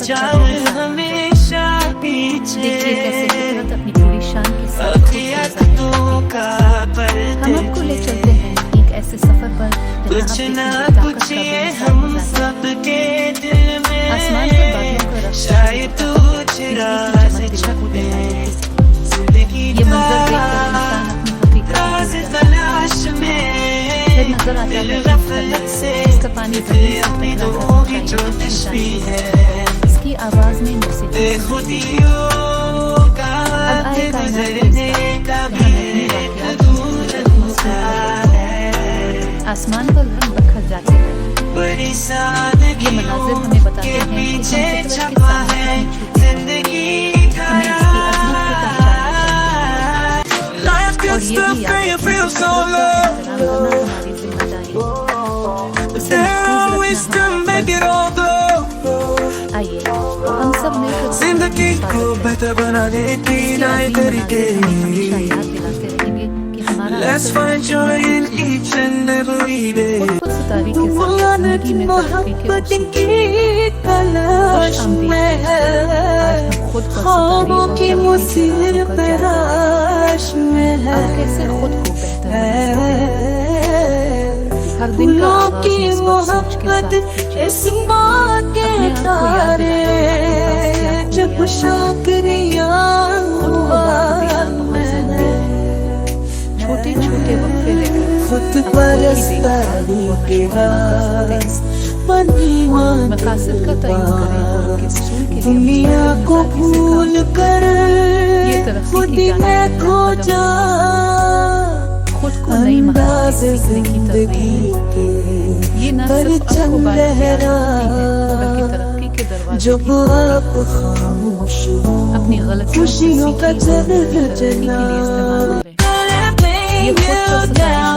जाऊं हमेशा पीछे, अपनी पूरी शान के साथ हम आपको ले चलते हैं एक ऐसे सफर पर कुछ ना कुछ ये हम सबके दिल में, शायद कुछ राज छुपे जिंदगी ये मंजर देखकर इंसान अपनी राज हकीकत तलाश में, नजर आता दिल है गफलत से इसका पानी अपनी दुआओं की जो तस्वीर है, इसकी आवाज में मुझसे खुदियों का गुजरने का भी एक दूर होता है, आसमान पर रंग बखर जाते हैं। बड़ी ये सादगी मनाजिर हमें बताते के हैं कि पीछे हम फितरत के छपा साथ है नहीं छूटे। जिंदगी का हमें इसकी अजमत को पहचानना Life चाहिए और gets ये tough भी and you याद feel so low. करना हमारी जिम्मेदारी है। उसे There महफूज always रखना to हमारा make फर्ज it all go. है। आइए हम सब मिलकर जिंदगी को बेहतर बनाने की नए तरीके, हमेशा याद दिलाते रहेंगे कि हमारा Let's find joy in each and every day. खुद सुतारी के साथ जिंदगी में तरक्की के उसूल। तलाश में है, खुद पर ख्वाबों की मुसीबत तलाश में है, आप कैसे खुद को बेहतर बना सकते हैं? हर दिन का फूलों आगाज की मुस्बत सोच के मोहब्बत साथ कीजिए। इस बात के अपने आप को याद तारे दिलाएं, जब शाकरियाँ छोटे छोटे वक्फे लेकर खुद परस्तारी के मकासद का तयन करें और उनके हुसूल के लिए दुनिया को भूल कर ये तरक्की खुद की में जानिब खो जा, खुद को नई महारतें सीखने की तरकीब। ये न सिर्फ आपको बारीकियां सिखाती है बल्कि तरक्की के दरवाजे जब भी आप खामोश हो, अपनी गलतियों से खुशियों का सीखिए और उनकी तरक्की के लिए इस्तेमाल करें। ये खुद पर सताई